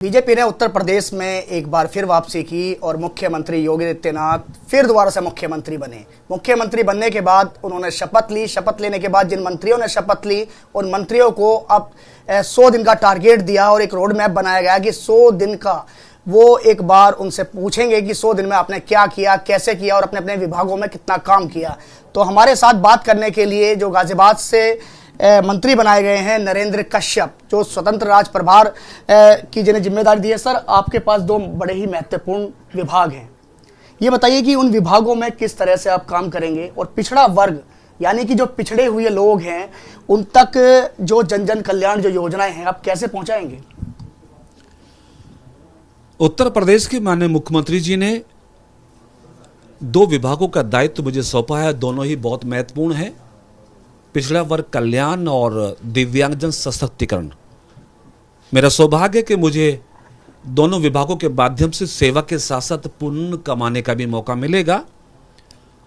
BJP ने उत्तर प्रदेश में एक बार फिर वापसी की और मुख्यमंत्री योगी आदित्यनाथ फिर दोबारा से मुख्यमंत्री बने। मुख्यमंत्री बनने के बाद उन्होंने शपथ ली। शपथ लेने के बाद जिन मंत्रियों ने शपथ ली उन मंत्रियों को अब 100 दिन का टारगेट दिया और एक रोड मैप बनाया गया कि 100 दिन का वो एक बार उनसे पूछेंगे कि 100 दिन में आपने क्या किया, कैसे किया और अपने अपने विभागों में कितना काम किया। तो हमारे साथ बात करने के लिए जो गाजियाबाद से मंत्री बनाए गए हैं नरेंद्र कश्यप, जो स्वतंत्र राज प्रभार की जिन्हें जिम्मेदारी दी है। सर, आपके पास 2 बड़े ही महत्वपूर्ण विभाग हैं, ये बताइए कि उन विभागों में किस तरह से आप काम करेंगे और पिछड़ा वर्ग यानी कि जो पिछड़े हुए लोग हैं उन तक जो जन जन कल्याण जो योजनाएं हैं आप कैसे पहुंचाएंगे? उत्तर प्रदेश के माननीय मुख्यमंत्री जी ने 2 विभागों का दायित्व मुझे सौंपा है। दोनों ही बहुत महत्वपूर्ण है, पिछड़ा वर्ग कल्याण और दिव्यांगजन सशक्तिकरण। मेरा सौभाग्य है कि मुझे दोनों विभागों के माध्यम से सेवा के साथ साथ पुण्य कमाने का भी मौका मिलेगा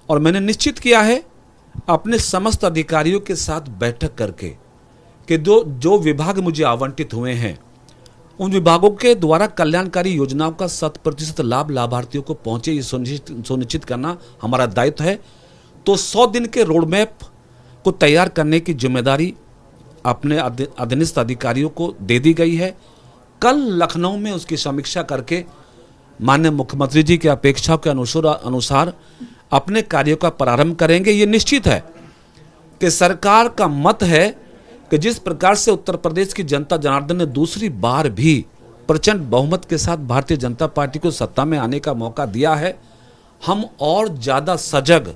और मैंने निश्चित किया है अपने समस्त अधिकारियों के साथ बैठक करके कि जो विभाग मुझे आवंटित हुए हैं उन विभागों के द्वारा कल्याणकारी योजनाओं का 100% लाभ लाभार्थियों को पहुंचे, ये सुनिश्चित करना हमारा दायित्व है। तो 100 दिन के रोड मैप को तैयार करने की जिम्मेदारी अपने अधीनस्थ अधिकारियों को दे दी गई है। कल लखनऊ में उसकी समीक्षा करके माननीय मुख्यमंत्री जी की अपेक्षाओं के अनुसार अपने कार्यों का प्रारंभ करेंगे। ये निश्चित है कि सरकार का मत है कि जिस प्रकार से उत्तर प्रदेश की जनता जनार्दन ने दूसरी बार भी प्रचंड बहुमत के साथ भारतीय जनता पार्टी को सत्ता में आने का मौका दिया है, हम और ज़्यादा सजग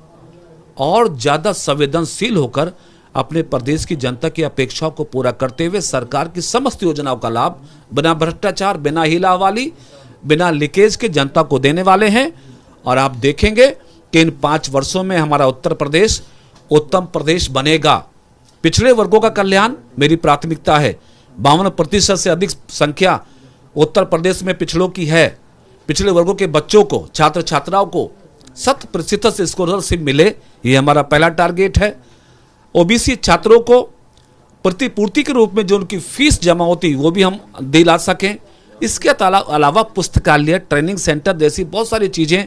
और ज़्यादा संवेदनशील होकर अपने प्रदेश की जनता की अपेक्षाओं को पूरा करते हुए सरकार की समस्त योजनाओं का लाभ बिना भ्रष्टाचार, बिना हिलावाली, बिना लीकेज के जनता को देने वाले हैं। और आप देखेंगे कि इन 5 वर्षों में हमारा उत्तर प्रदेश उत्तम प्रदेश बनेगा। पिछड़े वर्गों का कल्याण मेरी प्राथमिकता है। 52% से अधिक संख्या उत्तर प्रदेश में पिछड़ों की है। पिछड़े वर्गों के बच्चों को, छात्र छात्राओं को 100% से स्कॉलरशिप मिले, ये हमारा पहला टारगेट है। ओबीसी छात्रों को प्रतिपूर्ति के रूप में जो उनकी फीस जमा होती वो भी हम दिला सकें। इसके अलावा पुस्तकालय, ट्रेनिंग सेंटर जैसी बहुत सारी चीज़ें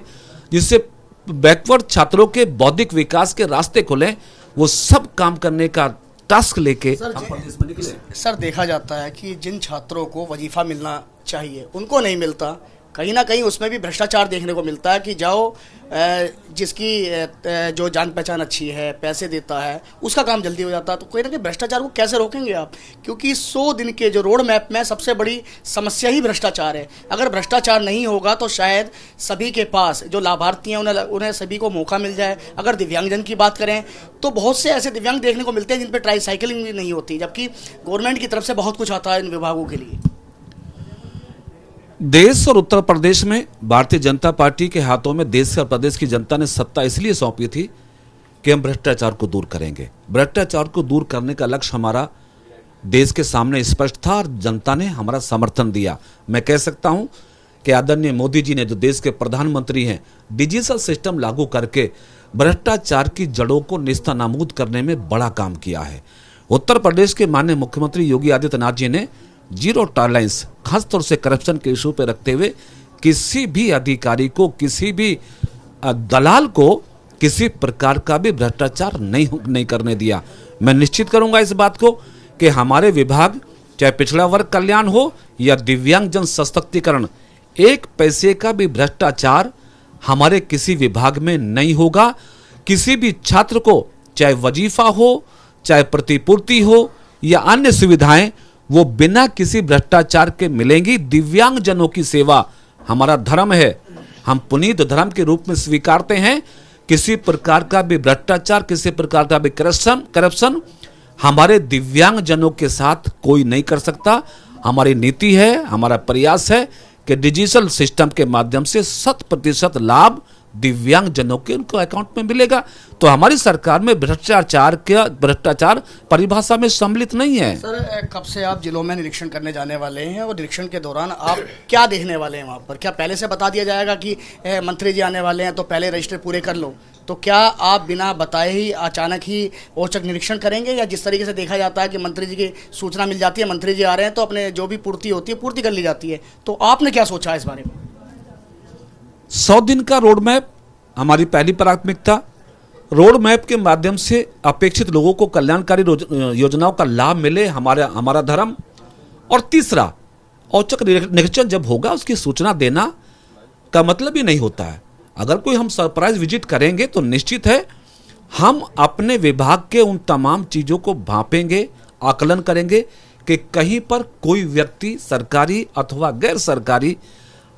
जिससे बैकवर्ड छात्रों के बौद्धिक विकास के रास्ते खुलें, वो सब काम करने का टास्क लेके हम प्रदेश में निकले। सर, देखा जाता है कि जिन छात्रों को वजीफा मिलना चाहिए उनको नहीं मिलता। कहीं ना कहीं उसमें भी भ्रष्टाचार देखने को मिलता है कि जाओ जिसकी जो जान पहचान अच्छी है, पैसे देता है, उसका काम जल्दी हो जाता है। तो कहीं ना कहीं भ्रष्टाचार को कैसे रोकेंगे आप? क्योंकि 100 दिन के जो रोड मैप में सबसे बड़ी समस्या ही भ्रष्टाचार है। अगर भ्रष्टाचार नहीं होगा तो शायद सभी के पास जो लाभार्थी हैं उन्हें सभी को मौका मिल जाए। अगर दिव्यांगजन की बात करें तो बहुत से ऐसे दिव्यांग देखने को मिलते हैं जिन पर ट्राईसाइकिलिंग भी नहीं होती, जबकि गवर्नमेंट की तरफ से बहुत कुछ आता है इन विभागों के लिए। देश और उत्तर प्रदेश में भारतीय जनता पार्टी के हाथों में देश और प्रदेश की जनता ने सत्ता इसलिए सौंपी थी कि हम भ्रष्टाचार को दूर करेंगे। भ्रष्टाचार को दूर करने का लक्ष्य हमारा देश के सामने स्पष्ट था और जनता ने हमारा समर्थन दिया। मैं कह सकता हूं कि आदरणीय मोदी जी ने, जो देश के प्रधानमंत्री हैं, डिजिटल सिस्टम लागू करके भ्रष्टाचार की जड़ों को नेस्तनाबूद करने में बड़ा काम किया है। उत्तर प्रदेश के माननीय मुख्यमंत्री योगी आदित्यनाथ जी ने जीरो टॉलरेंस खासतौर से करप्शन के इशू पर रखते हुए किसी भी अधिकारी को, किसी भी दलाल को किसी प्रकार का भी भ्रष्टाचार नहीं करने दिया। मैं निश्चित करूंगा इस बात को कि हमारे विभाग, चाहे पिछड़ा वर्ग कल्याण हो या दिव्यांगजन सशक्तिकरण, 1 पैसे का भी भ्रष्टाचार हमारे किसी विभाग में नहीं होगा। किसी भी छात्र को चाहे वजीफा हो, चाहे प्रतिपूर्ति हो या अन्य सुविधाएं, वो बिना किसी भ्रष्टाचार के मिलेंगी। दिव्यांगजनों की सेवा हमारा धर्म है, हम पुनीत धर्म के रूप में स्वीकारते हैं। किसी प्रकार का भी भ्रष्टाचार, किसी प्रकार का भी करप्शन हमारे दिव्यांगजनों के साथ कोई नहीं कर सकता। हमारी नीति है, हमारा प्रयास है कि डिजिटल सिस्टम के माध्यम से 100% लाभ दिव्यांगजनों के उनको अकाउंट में मिलेगा। तो हमारी सरकार में भ्रष्टाचार परिभाषा में सम्मिलित नहीं है। सर, कब से आप जिलों में निरीक्षण करने जाने वाले हैं और निरीक्षण के दौरान आप क्या देखने वाले हैं वहाँ पर? क्या पहले से बता दिया जाएगा कि मंत्री जी आने वाले हैं तो पहले रजिस्टर पूरे कर लो, तो क्या आप बिना बताए ही अचानक ही औचक निरीक्षण करेंगे, या जिस तरीके से देखा जाता है कि मंत्री जी की सूचना मिल जाती है, मंत्री जी आ रहे हैं तो अपने जो भी पूर्ति होती है पूर्ति कर ली जाती है, तो आपने क्या सोचा इस बारे में? 100 दिन का रोड मैप हमारी पहली प्राथमिकता। रोड मैप के माध्यम से अपेक्षित लोगों को कल्याणकारी योजनाओं का लाभ मिले, हमारा धर्म। और तीसरा, औचक निरीक्षण जब होगा उसकी सूचना देना का मतलब ही नहीं होता है। अगर कोई हम सरप्राइज विजिट करेंगे तो निश्चित है हम अपने विभाग के उन तमाम चीज़ों को भांपेंगे, आकलन करेंगे कि कहीं पर कोई व्यक्ति सरकारी अथवा गैर सरकारी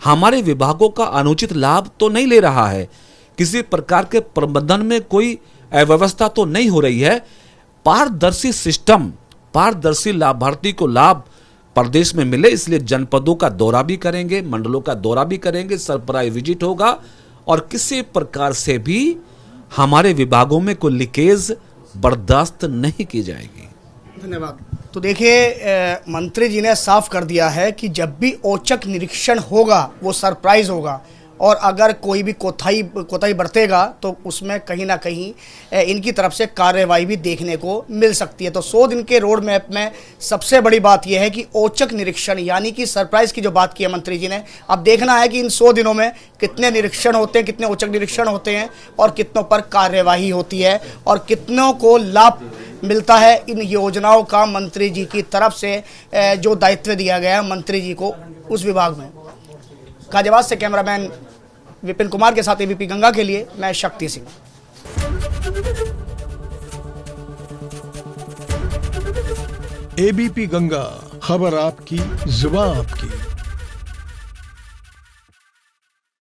हमारे विभागों का अनुचित लाभ तो नहीं ले रहा है, किसी प्रकार के प्रबंधन में कोई अव्यवस्था तो नहीं हो रही है। पारदर्शी सिस्टम, पारदर्शी लाभार्थी को लाभ प्रदेश में मिले, इसलिए जनपदों का दौरा भी करेंगे, मंडलों का दौरा भी करेंगे, सरप्राइज विजिट होगा और किसी प्रकार से भी हमारे विभागों में कोई लीकेज बर्दाश्त नहीं की जाएगी। धन्यवाद। तो देखिए, मंत्री जी ने साफ कर दिया है कि जब भी औचक निरीक्षण होगा वो सरप्राइज होगा, और अगर कोई भी कोताही बरतेगा तो उसमें कहीं ना कहीं इनकी तरफ से कार्रवाई भी देखने को मिल सकती है। तो 100 दिन के रोड मैप में सबसे बड़ी बात यह है कि औचक निरीक्षण यानी कि सरप्राइज की जो बात की है मंत्री जी ने, अब देखना है कि इन 100 दिनों में कितने निरीक्षण होते हैं, कितने औचक निरीक्षण होते हैं और कितनों पर कार्यवाही होती है और कितनों को लाभ मिलता है इन योजनाओं का मंत्री जी की तरफ से जो दायित्व दिया गया है मंत्री जी को उस विभाग में। गाजियाबाद से कैमरामैन विपिन कुमार के साथ एबीपी गंगा के लिए मैं शक्ति सिंह। एबीपी गंगा, खबर आपकी, जुबान आपकी।